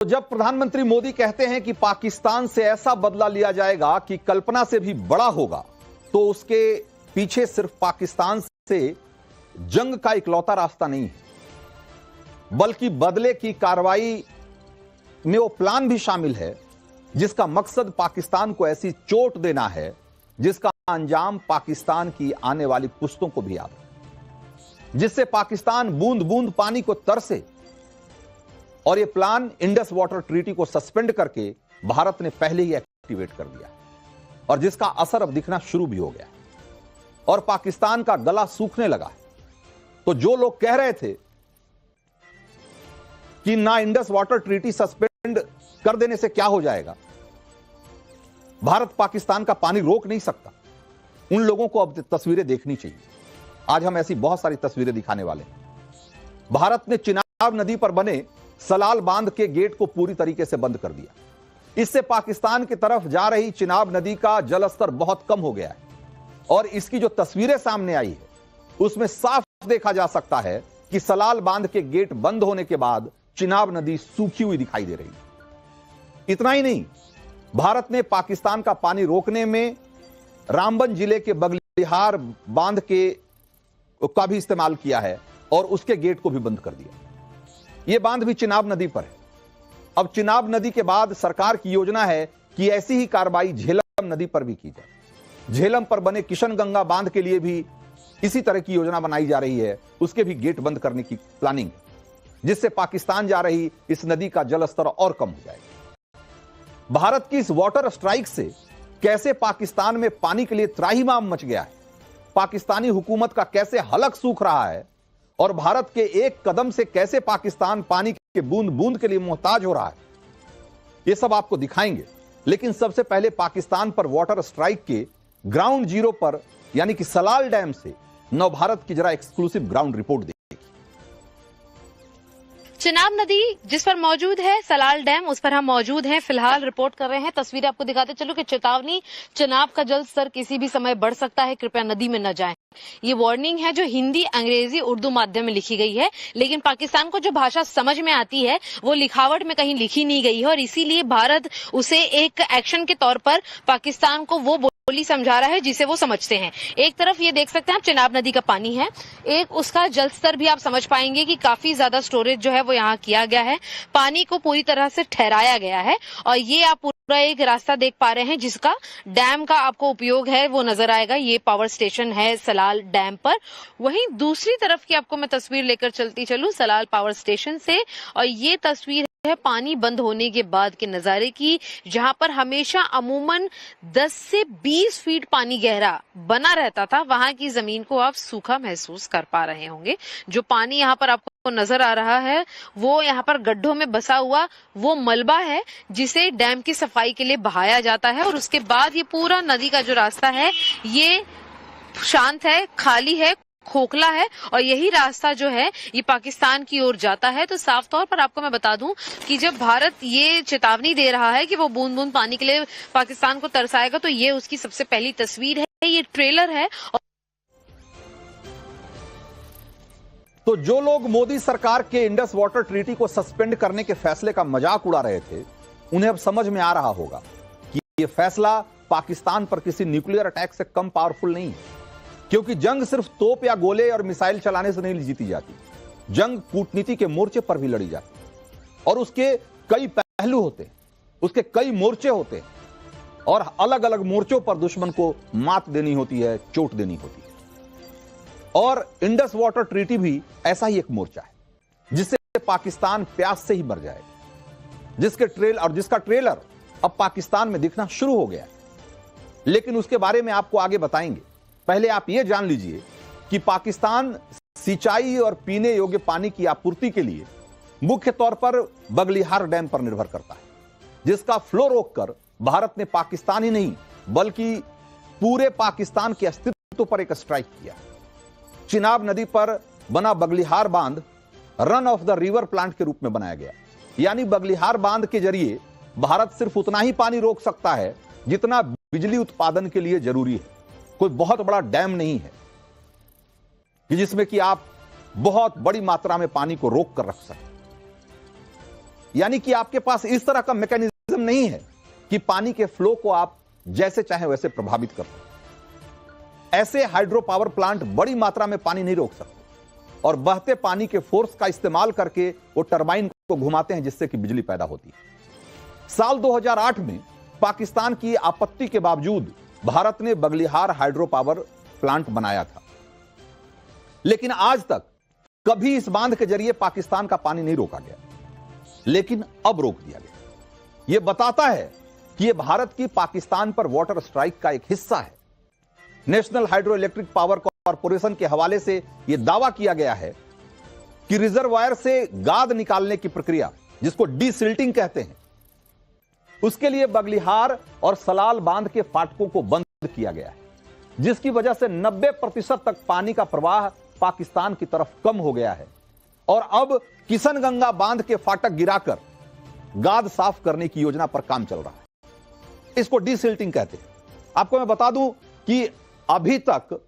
तो जब प्रधानमंत्री मोदी कहते हैं कि पाकिस्तान से ऐसा बदला लिया जाएगा कि कल्पना से भी बड़ा होगा, तो उसके पीछे सिर्फ पाकिस्तान से जंग का इकलौता रास्ता नहीं है, बल्कि बदले की कार्रवाई में वो प्लान भी शामिल है जिसका मकसद पाकिस्तान को ऐसी चोट देना है जिसका अंजाम पाकिस्तान की आने वाली पुश्तों को भी याद है, जिससे पाकिस्तान बूंद बूंद पानी को तरसे। और यह प्लान इंडस वाटर ट्रीटी को सस्पेंड करके भारत ने पहले ही एक्टिवेट कर दिया और जिसका असर अब दिखना शुरू भी हो गया और पाकिस्तान का गला सूखने लगा। तो जो लोग कह रहे थे कि ना इंडस वाटर ट्रीटी सस्पेंड कर देने से क्या हो जाएगा, भारत पाकिस्तान का पानी रोक नहीं सकता, उन लोगों को अब तस्वीरें देखनी चाहिए। आज हम ऐसी बहुत सारी तस्वीरें दिखाने वाले हैं। भारत ने चिनाब नदी पर बने सलाल बांध के गेट को पूरी तरीके से बंद कर दिया। इससे पाकिस्तान की तरफ जा रही चिनाब नदी का जलस्तर बहुत कम हो गया है और इसकी जो तस्वीरें सामने आई है उसमें साफ देखा जा सकता है कि सलाल बांध के गेट बंद होने के बाद चिनाब नदी सूखी हुई दिखाई दे रही है। इतना ही नहीं, भारत ने पाकिस्तान का पानी रोकने में रामबन जिले के बगलिहार बांध का भी इस्तेमाल किया है और उसके गेट को भी बंद कर दिया। यह बांध भी चिनाब नदी पर है। अब चिनाब नदी के बाद सरकार की योजना है कि ऐसी ही कार्रवाई झेलम नदी पर भी की जाए। झेलम पर बने किशनगंगा बांध के लिए भी इसी तरह की योजना बनाई जा रही है, उसके भी गेट बंद करने की प्लानिंग, जिससे पाकिस्तान जा रही इस नदी का जलस्तर और कम हो जाएगा। भारत की इस वाटर स्ट्राइक से कैसे पाकिस्तान में पानी के लिए त्राहिमाम मच गया है, पाकिस्तानी हुकूमत का कैसे हलक सूख रहा है और भारत के एक कदम से कैसे पाकिस्तान पानी के बूंद बूंद के लिए मोहताज हो रहा है, यह सब आपको दिखाएंगे। लेकिन सबसे पहले पाकिस्तान पर वाटर स्ट्राइक के ग्राउंड जीरो पर यानी कि सलाल डैम से नवभारत की जरा एक्सक्लूसिव ग्राउंड रिपोर्ट देखिए। चिनाब नदी जिस पर मौजूद है, सलाल डैम उस पर हम मौजूद हैं, फिलहाल रिपोर्ट कर रहे हैं। तस्वीरें आपको दिखाते चलो कि चेतावनी, चिनाब का जल स्तर किसी भी समय बढ़ सकता है, कृपया नदी में न जाएं। ये वार्निंग है जो हिंदी, अंग्रेजी, उर्दू माध्यम में लिखी गई है, लेकिन पाकिस्तान को जो भाषा समझ में आती है वो लिखावट में कहीं लिखी नहीं गई है और इसीलिए भारत उसे एक एक्शन के तौर पर पाकिस्तान को वो बोली समझा रहा है जिसे वो समझते हैं। एक तरफ ये देख सकते हैं आप चिनाब नदी का पानी है, एक उसका जल स्तर भी आप समझ पाएंगे कि काफी ज्यादा स्टोरेज जो है वो यहाँ किया गया है, पानी को पूरी तरह से ठहराया गया है और ये आप पूरा एक रास्ता देख पा रहे हैं जिसका डैम का आपको उपयोग है वो नजर आएगा। ये पावर स्टेशन है सलाल डैम पर। वहीं दूसरी तरफ की आपको मैं तस्वीर लेकर चलती चलूं सलाल पावर स्टेशन से, और ये तस्वीर है पानी बंद होने के बाद के नजारे की, जहां पर हमेशा अमूमन 10 से 20 फीट पानी गहरा बना रहता था। वहां की जमीन को आप सूखा महसूस कर पा रहे होंगे। जो पानी यहाँ पर आपको नजर आ रहा है वो यहाँ पर गड्ढों में बसा हुआ वो मलबा है जिसे डैम की सफाई के लिए बहाया जाता है और उसके बाद ये पूरा नदी का जो रास्ता है ये शांत है, खाली है, खोखला है और यही रास्ता जो है ये पाकिस्तान की ओर जाता है। तो साफ तौर पर आपको मैं बता दूं कि जब भारत ये चेतावनी दे रहा है कि वो बूंद बूंद पानी के लिए पाकिस्तान को तरसाएगा, तो ये उसकी सबसे पहली तस्वीर है, ये ट्रेलर है। तो जो लोग मोदी सरकार के इंडस वाटर ट्रीटी को सस्पेंड करने के फैसले का मजाक उड़ा रहे थे, उन्हें अब समझ में आ रहा होगा कि यह फैसला पाकिस्तान पर किसी न्यूक्लियर अटैक से कम पावरफुल नहीं है, क्योंकि जंग सिर्फ तोप या गोले और मिसाइल चलाने से नहीं जीती जाती। जंग कूटनीति के मोर्चे पर भी लड़ी जाती और उसके कई पहलू होते हैं, उसके कई मोर्चे होते हैं और अलग अलग मोर्चों पर दुश्मन को मात देनी होती है, चोट देनी होती है। और इंडस वाटर ट्रीटी भी ऐसा ही एक मोर्चा है जिससे पाकिस्तान प्यास से ही मर जाएगा, जिसका ट्रेलर अब पाकिस्तान में दिखना शुरू हो गया है। लेकिन उसके बारे में आपको आगे बताएंगे। पहले आप यह जान लीजिए कि पाकिस्तान सिंचाई और पीने योग्य पानी की आपूर्ति के लिए मुख्य तौर पर बगलिहार डैम पर निर्भर करता है, जिसका फ्लो रोककर भारत ने पाकिस्तान ही नहीं बल्कि पूरे पाकिस्तान के अस्तित्व पर एक स्ट्राइक किया। चिनाब नदी पर बना बगलिहार बांध run of the river plant के रूप में बनाया गया, यानी बगलिहार बांध के जरिए भारत सिर्फ उतना ही पानी रोक सकता है जितना बिजली उत्पादन के लिए जरूरी है। कोई बहुत बड़ा डैम नहीं है कि जिसमें कि आप बहुत बड़ी मात्रा में पानी को रोक कर रख सकें। यानी कि आपके पास इस तरह का मैकेनिज्म नहीं है कि पानी के फ्लो को आप जैसे चाहे वैसे प्रभावित कर सकते। ऐसे हाइड्रो पावर प्लांट बड़ी मात्रा में पानी नहीं रोक सकते और बहते पानी के फोर्स का इस्तेमाल करके वो टरबाइन को घुमाते हैं, जिससे कि बिजली पैदा होती है। साल 2008 में पाकिस्तान की आपत्ति के बावजूद भारत ने बगलिहार हाइड्रो पावर प्लांट बनाया था, लेकिन आज तक कभी इस बांध के जरिए पाकिस्तान का पानी नहीं रोका गया, लेकिन अब रोक दिया गया। यह बताता है कि यह भारत की पाकिस्तान पर वाटर स्ट्राइक का एक हिस्सा है। National hydro electric power corporation के हवाले से यह दावा किया गया है कि रिजर्वायर से गाद निकालने की प्रक्रिया, जिसको डीसिल्टिंग कहते हैं, उसके लिए बगलिहार और सलाल बांध के फाटकों को बंद किया गया है, जिसकी वजह से 90% तक पानी का प्रवाह पाकिस्तान की तरफ कम हो गया है और अब किशनगंगा बांध के फाटक गिराकर गाद साफ करने की योजना पर काम चल रहा है। इसको डीसिल्टिंग कहते हैं। आपको मैं बता दूं कि अभी तक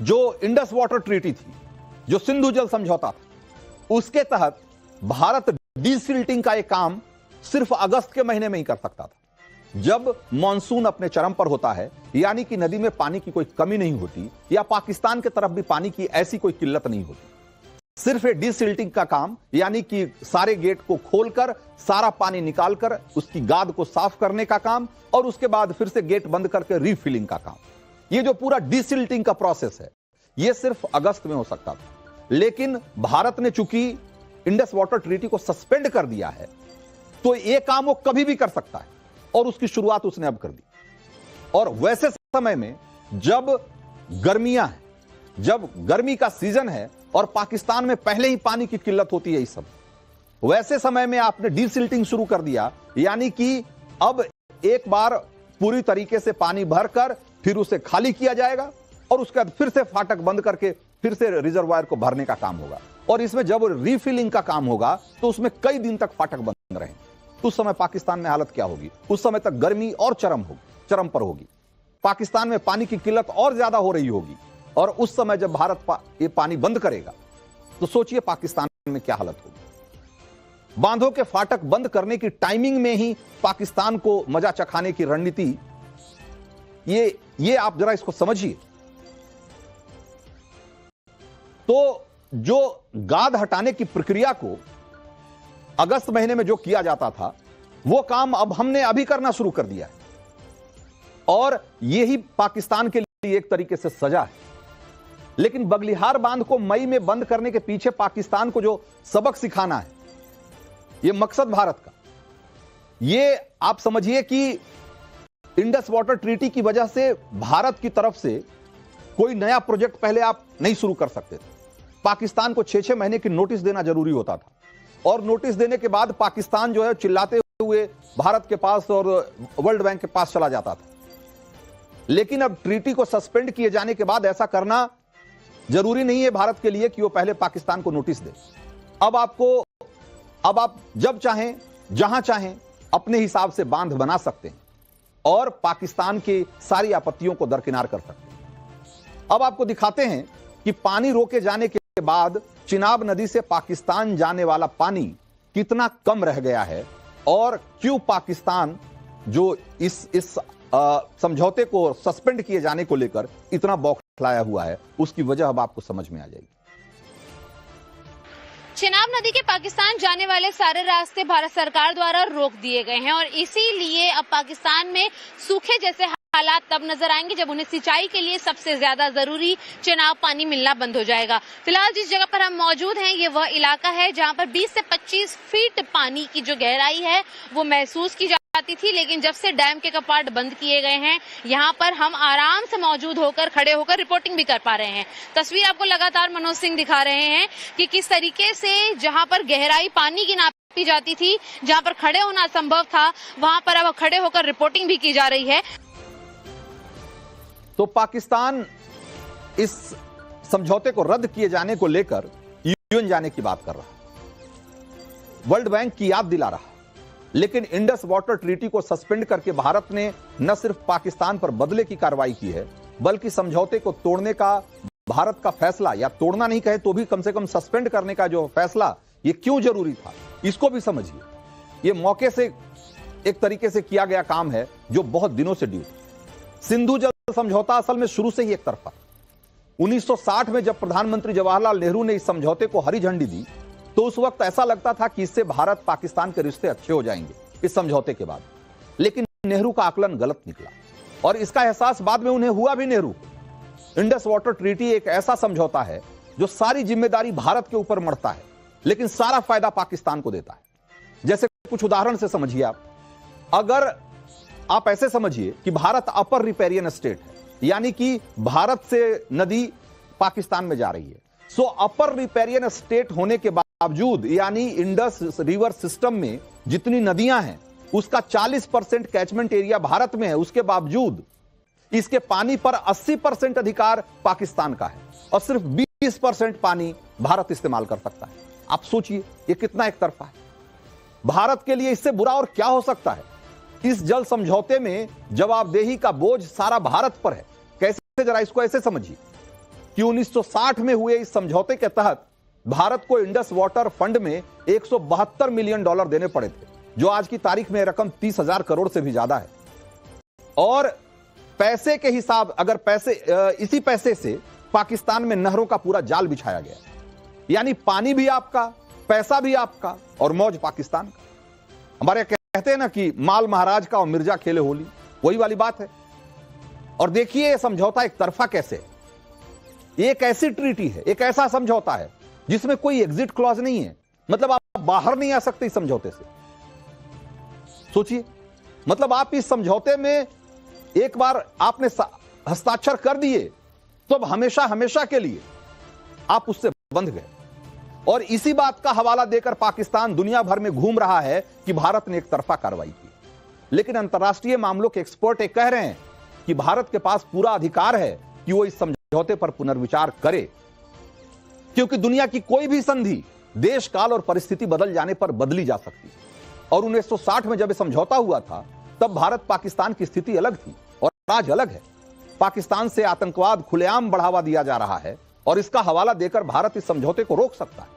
जो इंडस वाटर ट्रीटी थी, जो सिंधु जल समझौता था, उसके तहत भारत डीसिल्टिंग का एक काम सिर्फ अगस्त के महीने में ही कर सकता था, जब मॉनसून अपने चरम पर होता है, यानी कि नदी में पानी की कोई कमी नहीं होती या पाकिस्तान की तरफ भी पानी की ऐसी कोई किल्लत नहीं होती। सिर्फ ये डीसिल्टिंग का काम, यानी कि सारे गेट को खोलकर सारा पानी निकालकर उसकी गाद को साफ करने का काम और उसके बाद फिर से गेट बंद करके रीफिलिंग का काम, ये जो पूरा डीसिल्टिंग का प्रोसेस है, ये सिर्फ अगस्त में हो सकता था। लेकिन भारत ने चूंकि इंडस वाटर ट्रीटी को सस्पेंड कर दिया है, तो यह काम वो कभी भी कर सकता है और उसकी शुरुआत उसने अब कर दी। और वैसे समय में जब गर्मियां हैं, जब गर्मी का सीजन है और पाकिस्तान में पहले ही पानी की किल्लत होती है, इस सब वैसे समय में आपने डीसिल्टिंग शुरू कर दिया, यानी कि अब एक बार पूरी तरीके से पानी भरकर फिर उसे खाली किया जाएगा और उसके बाद फिर से फाटक बंद करके फिर से रिजर्वायर को भरने का काम होगा। और इसमें जब रीफिलिंग का काम होगा तो उसमें कई दिन तक फाटक बंद रहेंगे। उस समय पाकिस्तान में हालत क्या होगी? उस समय तक गर्मी और चरम पर होगी, पाकिस्तान में पानी की किल्लत और ज्यादा हो रही होगी और उस समय जब भारत ये पानी बंद करेगा तो सोचिए पाकिस्तान में क्या हालत होगी। बांधों के फाटक बंद करने की टाइमिंग में ही पाकिस्तान को मजा चखाने की रणनीति, ये आप जरा इसको समझिए। तो जो गाद हटाने की प्रक्रिया को अगस्त महीने में जो किया जाता था, वो काम अब हमने अभी करना शुरू कर दिया है और यही पाकिस्तान के लिए एक तरीके से सजा है। लेकिन बगलिहार बांध को मई में बंद करने के पीछे पाकिस्तान को जो सबक सिखाना है, यह मकसद भारत का, ये आप समझिए कि इंडस वाटर ट्रीटी की वजह से भारत की तरफ से कोई नया प्रोजेक्ट पहले आप नहीं शुरू कर सकते थे। पाकिस्तान को 6-6 महीने की नोटिस देना जरूरी होता था और नोटिस देने के बाद पाकिस्तान जो है चिल्लाते हुए भारत के पास और वर्ल्ड बैंक के पास चला जाता था। लेकिन अब ट्रीटी को सस्पेंड किए जाने के बाद ऐसा करना जरूरी नहीं है भारत के लिए कि वो पहले पाकिस्तान को नोटिस दे। अब आप जब चाहें, जहां चाहें, अपने हिसाब से बांध बना सकते हैं और पाकिस्तान की सारी आपत्तियों को दरकिनार कर सकते हैं। अब आपको दिखाते हैं कि पानी रोके जाने के बाद चिनाब नदी से पाकिस्तान जाने वाला पानी कितना कम रह गया है और क्यों पाकिस्तान जो इस समझौते को सस्पेंड किए जाने को लेकर इतना बौखलाया हुआ है, उसकी वजह अब आपको समझ में आ जाएगी। चिनाब नदी के पाकिस्तान जाने वाले सारे रास्ते भारत सरकार द्वारा रोक दिए गए हैं और इसीलिए अब पाकिस्तान में सूखे जैसे हालात तब नजर आएंगे जब उन्हें सिंचाई के लिए सबसे ज्यादा जरूरी चिनाब पानी मिलना बंद हो जाएगा। फिलहाल जिस जगह पर हम मौजूद हैं, ये वह इलाका है जहां पर 20 से 25 फीट पानी की जो गहराई है वो महसूस की जाती थी, लेकिन जब से डैम के कपाट बंद किए गए हैं, यहाँ पर हम आराम से मौजूद होकर, खड़े होकर रिपोर्टिंग भी कर पा रहे हैं। तस्वीर आपको लगातार मनोज सिंह दिखा रहे हैं कि किस तरीके से जहाँ पर गहराई पानी की नापी जाती थी, जहाँ पर खड़े होना असंभव था, वहां पर अब खड़े होकर रिपोर्टिंग भी की जा रही है। तो पाकिस्तान इस समझौते को रद्द किए जाने को लेकर यूएन जाने की बात कर रहा है, वर्ल्ड बैंक की याद दिला रहा है, लेकिन इंडस वाटर ट्रीटी को सस्पेंड करके भारत ने न सिर्फ पाकिस्तान पर बदले की कार्रवाई की है, बल्कि समझौते को तोड़ने का भारत का फैसला, या तोड़ना नहीं कहे तो भी कम से कम सस्पेंड करने का जो फैसला, ये क्यों जरूरी था, इसको भी समझिए। ये मौके से एक तरीके से किया गया काम है जो बहुत दिनों से ड्यू। सिंधु जल समझौता असल में शुरू से ही एक तरफा। 1960 में जब प्रधानमंत्री जवाहरलाल नेहरू ने इस समझौते को हरी झंडी दी तो उस वक्त ऐसा लगता था कि इससे भारत पाकिस्तान के रिश्ते अच्छे हो जाएंगे इस समझौते के बाद। लेकिन नेहरू का आकलन गलत निकला और इसका एहसास बाद में उन्हें हुआ भी। नेहरू इंडस वाटर ट्रीटी एक ऐसा समझौता है जो सारी जिम्मेदारी भारत के ऊपर मढ़ता है लेकिन सारा फायदा पाकिस्तान को देता है। जैसे कुछ उदाहरण से समझिए आप। अगर आप ऐसे समझिए कि भारत अपर रिपेरियन स्टेट है, यानी कि भारत से नदी पाकिस्तान में जा रही है। सो अपर रिपेरियन स्टेट होने के बावजूद, यानी इंडस रिवर सिस्टम में जितनी नदियां हैं उसका 40% कैचमेंट एरिया भारत में है, उसके बावजूद इसके पानी पर 80% अधिकार पाकिस्तान का है और सिर्फ 20% पानी भारत इस्तेमाल कर सकता है। आप सोचिए ये कितना एक तरफा है। भारत के लिए इससे बुरा और क्या हो सकता है। इस जल समझौते में जवाबदेही का बोझ सारा भारत पर है। कैसे, जरा इसको ऐसे समझिए कि 1960 में हुए इस समझौते के तहत भारत को इंडस वाटर फंड में $172 मिलियन देने पड़े थे, जो आज की तारीख में रकम 30,000 करोड़ से भी ज्यादा है। और पैसे के हिसाब, अगर इसी पैसे से पाकिस्तान में नहरों का पूरा जाल बिछाया गया, यानी पानी भी आपका, पैसा भी आपका और मौज पाकिस्तान का। हमारे कहते हैं ना कि माल महाराज का और मिर्जा खेले होली, वही वाली बात है। और देखिए ये समझौता एक तरफा कैसे है। एक ऐसी ट्रीटी है, एक ऐसा समझौता है जिसमें कोई एग्जिट क्लॉज नहीं है। मतलब आप बाहर नहीं आ सकते इस समझौते से। सोचिए, मतलब आप इस समझौते में एक बार आपने हस्ताक्षर कर दिए तो अब हमेशा हमेशा के लिए आप उससे बंध गए। और इसी बात का हवाला देकर पाकिस्तान दुनिया भर में घूम रहा है कि भारत ने एक तरफा कार्रवाई की। लेकिन अंतर्राष्ट्रीय मामलों के एक्सपर्ट एक कह रहे हैं कि भारत के पास पूरा अधिकार है कि वो इस समझौते पर पुनर्विचार करे, क्योंकि दुनिया की कोई भी संधि देश काल और परिस्थिति बदल जाने पर बदली जा सकती है। और 1960 में जब यह समझौता हुआ था तब भारत पाकिस्तान की स्थिति अलग थी और आज अलग है। पाकिस्तान से आतंकवाद खुलेआम बढ़ावा दिया जा रहा है और इसका हवाला देकर भारत इस समझौते को रोक सकता है।